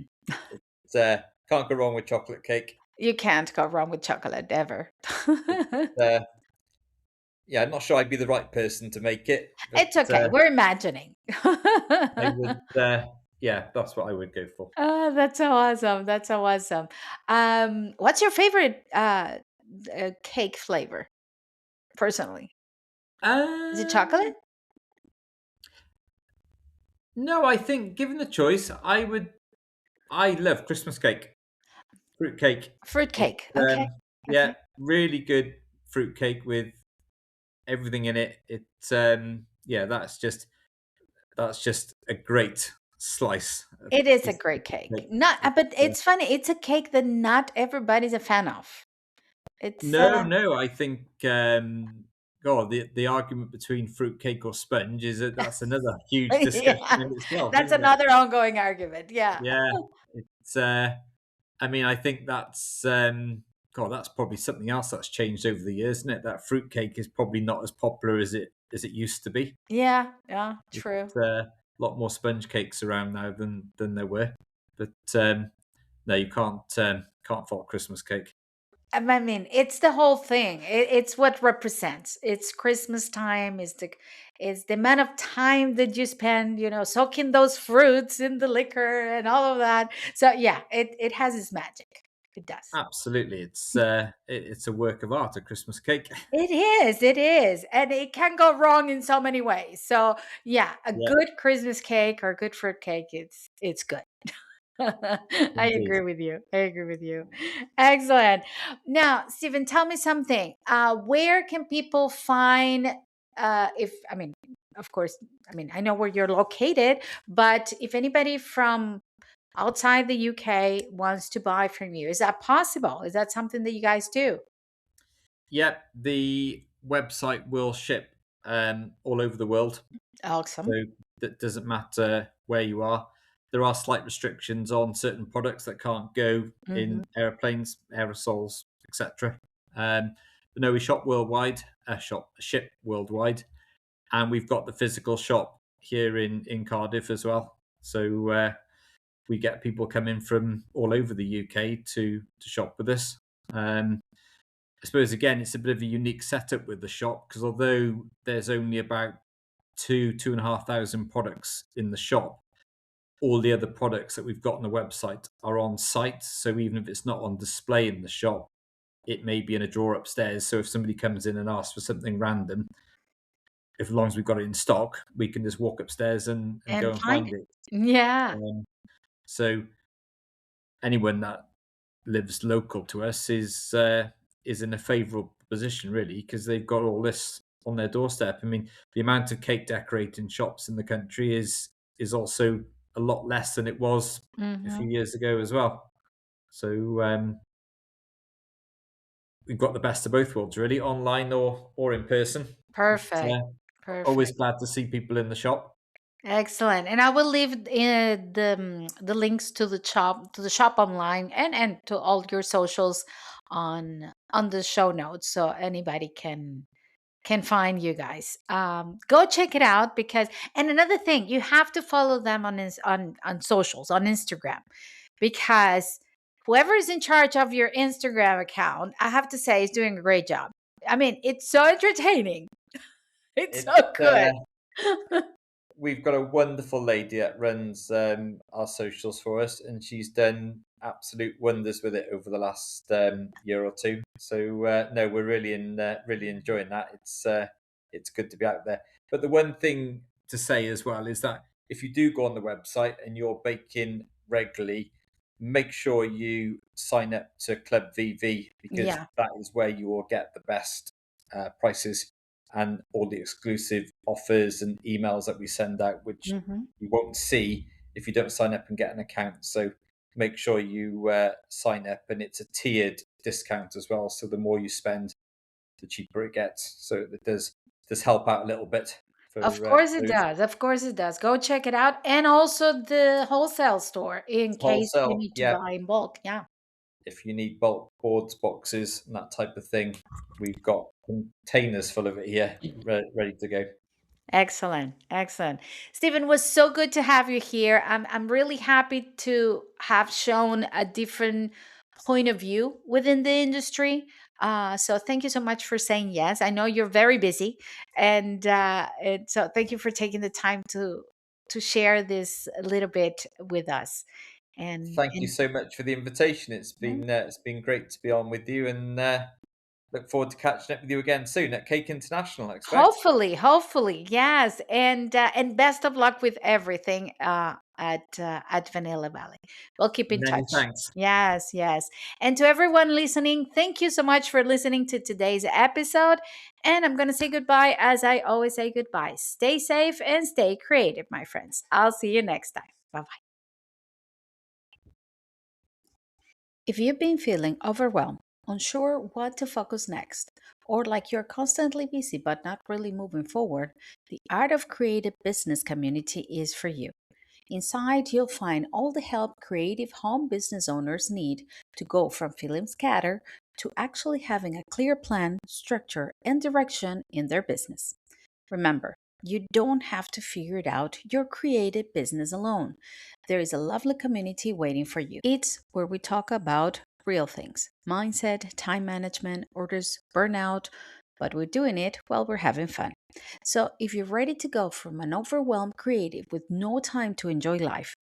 Can't go wrong with chocolate cake.
You can't go wrong with chocolate ever.
Uh, yeah, I'm not sure I'd be the right person to make it, but
It's okay. We're imagining.
I would. Yeah, that's what I would go for.
Oh, that's so awesome. That's so awesome. What's your favorite cake flavor, personally? Is it chocolate?
Um, no, I think given the choice, I would. I love Christmas cake, fruit cake.
Fruit
It's
cake. Okay.
yeah,
Okay.
really good fruit cake with everything in it. It's yeah, that's just a great slice of
It is a
piece
great
of
cake.
cake.
Not,
It's,
but it's funny. It's a cake that not everybody's a fan of. It's
no, no, I think God, the argument between fruit cake or sponge is that that's another huge discussion
yeah,
in itself,
that's
isn't it?
another ongoing argument. Yeah.
Yeah, it's. I mean, I think that's God. That's probably something else that's changed over the years, isn't it? That fruit cake is probably not as popular as it used to be.
Yeah. Yeah. True.
It's a lot more sponge cakes around now than there were. But no, you can't fault Christmas cake.
I mean, it's the whole thing. It's what represents. It's Christmas time. Is the amount of time that you spend, soaking those fruits in the liquor and all of that. So yeah, it has its magic. It does.
Absolutely, it's a work of art. A Christmas cake.
It is. It is, and it can go wrong in so many ways. So yeah, a
Yeah,
good Christmas cake or a good fruit cake, it's good. I
indeed.
agree with you. I agree with you. Excellent. Now, Stephen, tell me something. Where can people find, if, I mean, of course, I mean, I know where you're located, but if anybody from outside the UK wants to buy from you, is that possible? Is that something that you guys do?
Yep, the website will ship all over the world. So
Awesome.
that doesn't matter where you are. There are slight restrictions on certain products that can't go
Hmm.
in airplanes, aerosols, etc. But no, we ship worldwide, and we've got the physical shop here in Cardiff as well. So we get people coming from all over the UK to shop with us. I suppose again, it's a bit of a unique setup with the shop because although there's only about 2,500 products in the shop, all the other products that we've got on the website are on site. So even if it's not on display in the shop, it may be in a drawer upstairs. So if somebody comes in and asks for something random, if as long as we've got it in stock, we can just walk upstairs and go
And
and
find
find
it.
it.
Yeah.
Um, so anyone that lives local to us is in a favourable position really because they've got all this on their doorstep. I mean, the amount of cake decorating shops in the country is also a lot less than it was a
Hmm.
few years ago as well. So we've got the best of both worlds really, online or in person. But,
Perfect.
always
Perfect.
glad to see people in the shop.
Excellent. And I will leave the links to the shop online and to all your socials on the show notes so anybody can find you guys. Go check it out because, and another thing, you have to follow them on on socials, on Instagram, because whoever is in charge of your Instagram account, I have to say, is doing a great job. I mean, it's so entertaining. It's so
It's
good.
we've got a wonderful lady that runs our socials for us, and she's done absolute wonders with it over the last year or two. So no, we're really enjoying that. It's good to be out there. But the one thing to say as well is that if you do go on the website and you're baking regularly, make sure you sign up to Club VV, because
Yeah.
that is where you will get the best prices and all the exclusive offers and emails that we send out, which
Hmm.
you won't see if you don't sign up and get an account. So make sure you sign up, and it's a tiered discount as well. So the more you spend, the cheaper it gets. So it does help out a little bit
Of
for
course it
those.
does. Of course it does. Go check it out. And also the whole store in case you
Wholesale,
need to
yeah.
buy in bulk. Yeah.
If you need bulk boards, boxes, and that type of thing, we've got containers full of it here, ready to go.
Excellent. Excellent. Stephen, was so good to have you here. I'm really happy to have shown a different point of view within the industry. So thank you so much for saying yes. I know you're very busy, and so thank you for taking the time to share this a little bit with us.
Thank you
And
so much for the invitation.
yeah.
It's been great to be on with you, and look forward to catching up with you again soon at Cake International, I expect.
Hopefully, yes, and best of luck with everything at Vanilla Valley. We'll keep in
Many
touch.
thanks.
Yes, yes. And to everyone listening, thank you so much for listening to today's episode. And I'm going to say goodbye as I always say goodbye. Stay safe and stay creative, my friends. I'll see you next time. Bye bye. If you've been feeling overwhelmed, unsure what to focus next, or like you're constantly busy but not really moving forward, the Art of Creative Business community is for you. Inside, you'll find all the help creative home business owners need to go from feeling scattered to actually having a clear plan, structure, and direction in their business. Remember, you don't have to figure it out your creative business alone. There is a lovely community waiting for you. It's where we talk about real things: mindset, time management, orders, burnout, but we're doing it while we're having fun. So, if you're ready to go from an overwhelmed creative with no time to enjoy life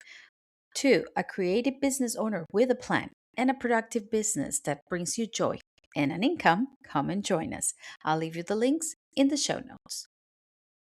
to a creative business owner with a plan and a productive business that brings you joy and an income, come and join us. I'll leave you the links in the show notes.